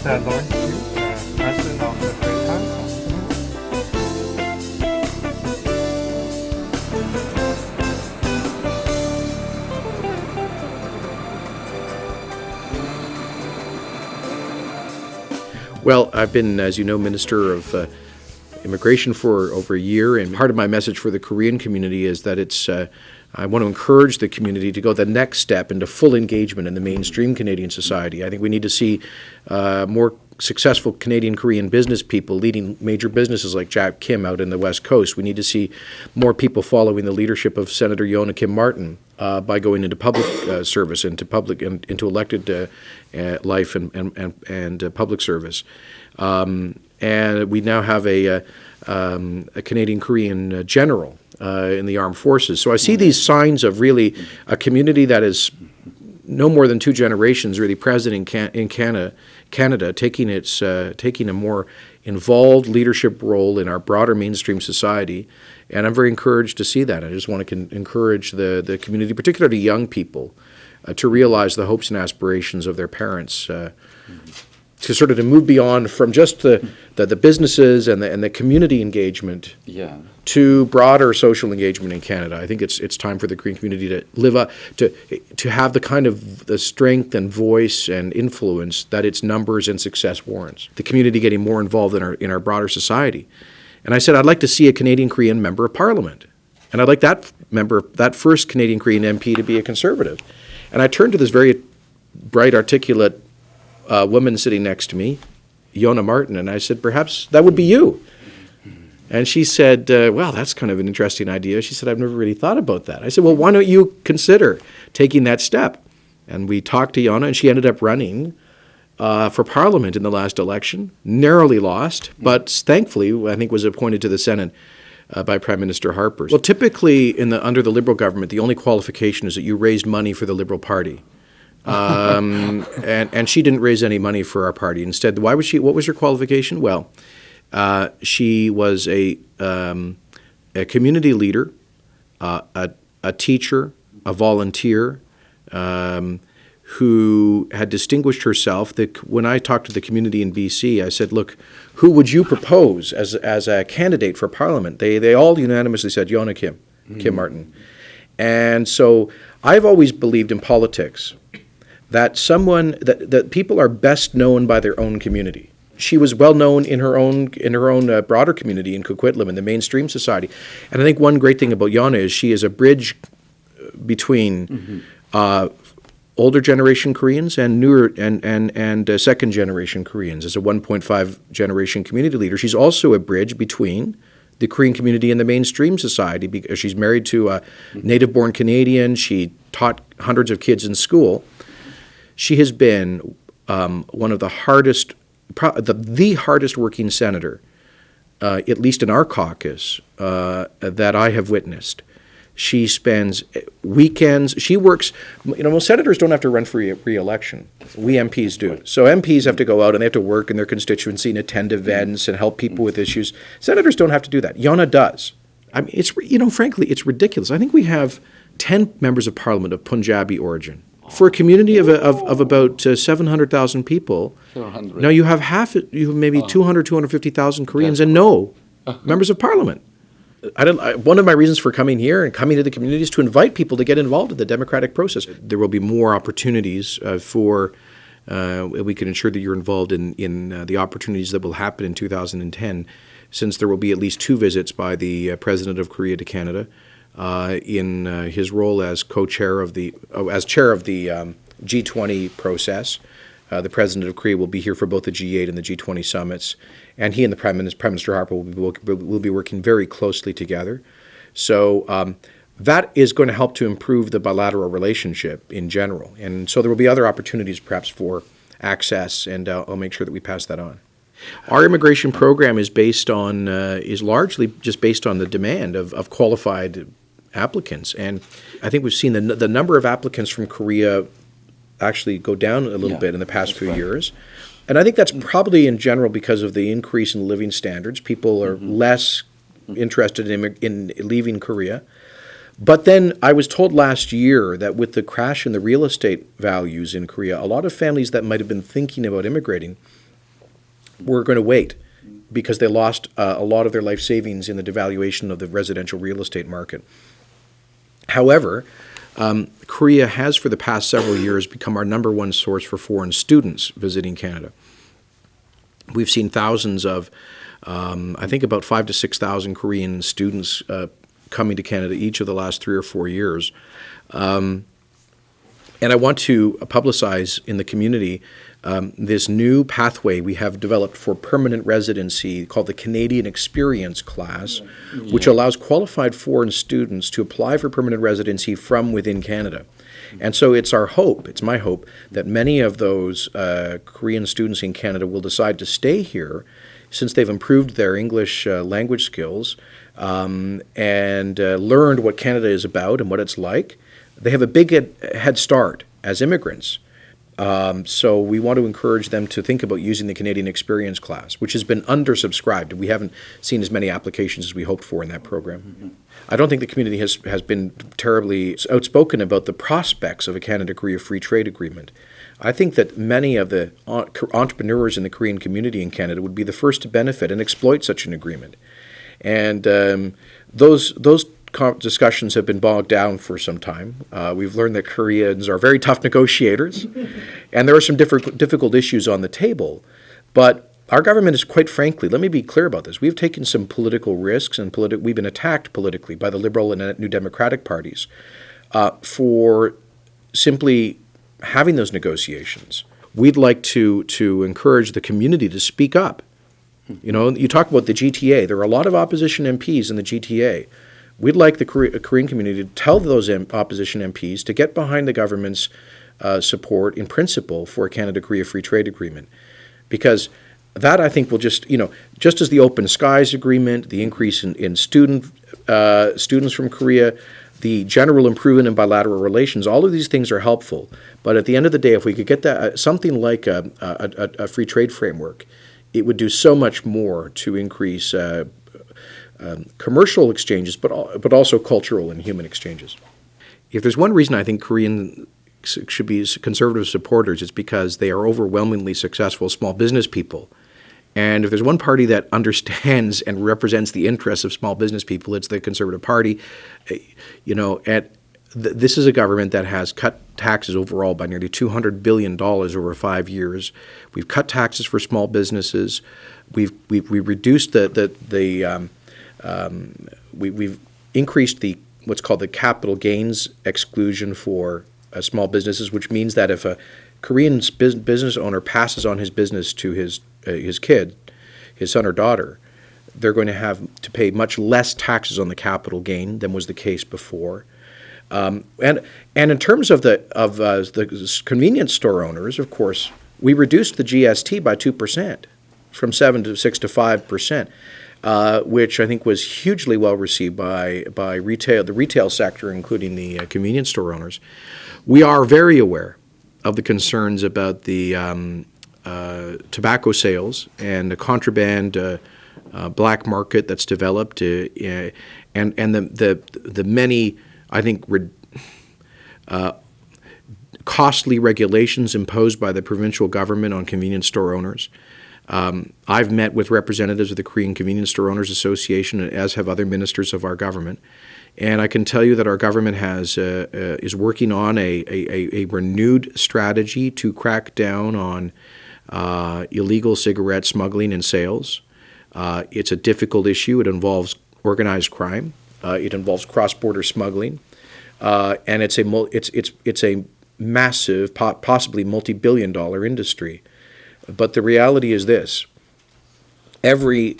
Mr. Lawrence, President of the Free Council. Well, I've been, as you know, Minister of Immigration for over a year, and part of my message for the Korean community is that I want to encourage the community to go the next step into full engagement in the mainstream Canadian society. I think we need to see more successful Canadian-Korean business people leading major businesses like Jack Kim out in the West Coast. We need to see more people following the leadership of Senator Yona Kim Martin by going into public service, into elected life and public service. And we now have a Canadian-Korean general in the armed forces. So I see these signs of really a community that is no more than two generations really present in Canada taking a more involved leadership role in our broader mainstream society. And I'm very encouraged to see that. I just want to encourage the community, particularly young people, to realize the hopes and aspirations of their parents, to sort of to move beyond from just the businesses and the community engagement to broader social engagement in Canada. I think it's time for the Korean community to live up to have the kind of the strength and voice and influence that its numbers and success warrants. The community getting more involved in our broader society. And I said I'd like to see a Canadian-Korean member of Parliament, and I'd like that first Canadian-Korean MP to be a Conservative. And I turned to this very bright, articulate woman sitting next to me, Yona Martin, and I said, perhaps that would be you. And she said, well, that's kind of an interesting idea. She said, I've never really thought about that. I said, well, why don't you consider taking that step? And we talked to Yona, and she ended up running for Parliament in the last election, narrowly lost, but thankfully, I think was appointed to the Senate by Prime Minister Harper. Well, typically under the Liberal government, the only qualification is that you raised money for the Liberal Party. And she didn't raise any money for our party. Instead, what was her qualification? Well, she was a community leader, a teacher, a volunteer, who had distinguished herself. When I talked to the community in BC, I said, look, who would you propose as a candidate for Parliament? They all unanimously said Yona Kim Martin. And so I've always believed in politics that that people are best known by their own community. She was well known in her own broader community in Coquitlam, in the mainstream society. And I think one great thing about Yona is she is a bridge between older generation Koreans and newer and second generation Koreans. As a 1.5 generation community leader, she's also a bridge between the Korean community and the mainstream society because she's married to a native-born Canadian. She taught hundreds of kids in school. She has been one of the hardest, the hardest working senator, at least in our caucus, that I have witnessed. She spends weekends. She works. Most senators don't have to run for re-election. We MPs do. So MPs have to go out and they have to work in their constituency and attend events and help people with issues. Senators don't have to do that. Yona does. I mean, frankly, it's ridiculous. I think we have 10 members of Parliament of Punjabi origin. For a community of about 700,000 people, 700. Now you have maybe 250,000 Koreans and no members of Parliament. One of my reasons for coming here and coming to the community is to invite people to get involved in the democratic process. There will be more opportunities we can ensure that you're involved in the opportunities that will happen in 2010, since there will be at least 2 visits by the President of Korea to Canada. In his role as chair of the G20 process. The President of Korea will be here for both the G8 and the G20 summits, and he and the Prime Minister Harper will be working very closely together. So that is going to help to improve the bilateral relationship in general. And so there will be other opportunities perhaps for access, and I'll make sure that we pass that on. Our immigration program is largely just based on the demand of qualified applicants. And I think we've seen the number of applicants from Korea actually go down a little bit in the past few years. And I think that's probably in general because of the increase in living standards. People are less interested in leaving Korea. But then I was told last year that with the crash in the real estate values in Korea, a lot of families that might have been thinking about immigrating were going to wait because they lost a lot of their life savings in the devaluation of the residential real estate market. However, Korea has for the past several years become our number one source for foreign students visiting Canada. We've seen thousands of, I think about 5,000 to 6,000 Korean students coming to Canada each of the last 3 or 4 years. And I want to publicize in the community this new pathway we have developed for permanent residency called the Canadian Experience Class, which allows qualified foreign students to apply for permanent residency from within Canada. And so it's our hope, it's my hope, that many of those Korean students in Canada will decide to stay here since they've improved their English language skills and learned what Canada is about and what it's like. They have a big head start as immigrants. So we want to encourage them to think about using the Canadian Experience Class, which has been undersubscribed. We haven't seen as many applications as we hoped for in that program. I don't think the community has been terribly outspoken about the prospects of a Canada-Korea free trade agreement. I think that many of the entrepreneurs in the Korean community in Canada would be the first to benefit and exploit such an agreement. And those discussions have been bogged down for some time. We've learned that Koreans are very tough negotiators, and there are some difficult issues on the table. But our government is, quite frankly, let me be clear about this, we've taken some political risks, and we've been attacked politically by the Liberal and New Democratic parties for simply having those negotiations. We'd like to encourage the community to speak up. You know, you talk about the GTA. There are a lot of opposition MPs in the GTA. We'd like the Korean community to tell those opposition MPs to get behind the government's support in principle for a Canada-Korea free trade agreement. Because that, I think, will just as the Open Skies Agreement, the increase in students from Korea, the general improvement in bilateral relations, all of these things are helpful. But at the end of the day, if we could get that something like a free trade framework, it would do so much more to increase commercial exchanges, but also cultural and human exchanges. If there's one reason I think Koreans should be conservative supporters, it's because they are overwhelmingly successful small business people. And if there's one party that understands and represents the interests of small business people, it's the Conservative Party. This is a government that has cut taxes overall by nearly $200 billion over 5 years. We've cut taxes for small businesses. We've reduced we've increased what's called the capital gains exclusion for small businesses, which means that if a Korean business owner passes on his business to his kid, his son or daughter, they're going to have to pay much less taxes on the capital gain than was the case before. And in terms of the convenience store owners, of course, we reduced the GST by 2%, from 7 to 6 to 5%. Which I think was hugely well received by the retail sector, including the convenience store owners. We are very aware of the concerns about the tobacco sales and the contraband black market that's developed, and the many, I think, costly regulations imposed by the provincial government on convenience store owners. I've met with representatives of the Korean Convenience Store Owners Association, as have other ministers of our government, and I can tell you that our government is working on a renewed strategy to crack down on illegal cigarette smuggling and sales. It's a difficult issue. It involves organized crime. It involves cross-border smuggling, and it's a massive, possibly multi-billion-dollar industry. But the reality is this: every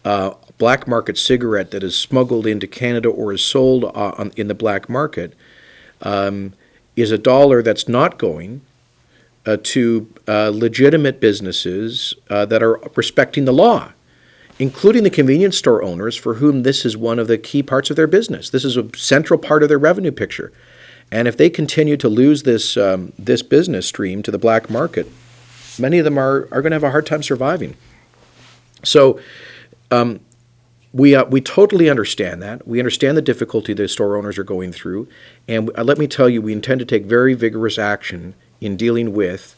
black market cigarette that is smuggled into Canada or is sold in the black market is a dollar that's not going to legitimate businesses that are respecting the law, including the convenience store owners for whom this is one of the key parts of their business. This is a central part of their revenue picture. And if they continue to lose this business stream to the black market, many of them are going to have a hard time surviving. So we totally understand that. We understand the difficulty the store owners are going through. And let me tell you, we intend to take very vigorous action in dealing with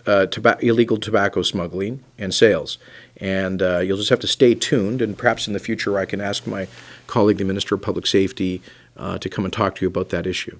illegal tobacco smuggling and sales. And you'll just have to stay tuned, and perhaps in the future I can ask my colleague, the Minister of Public Safety, to come and talk to you about that issue.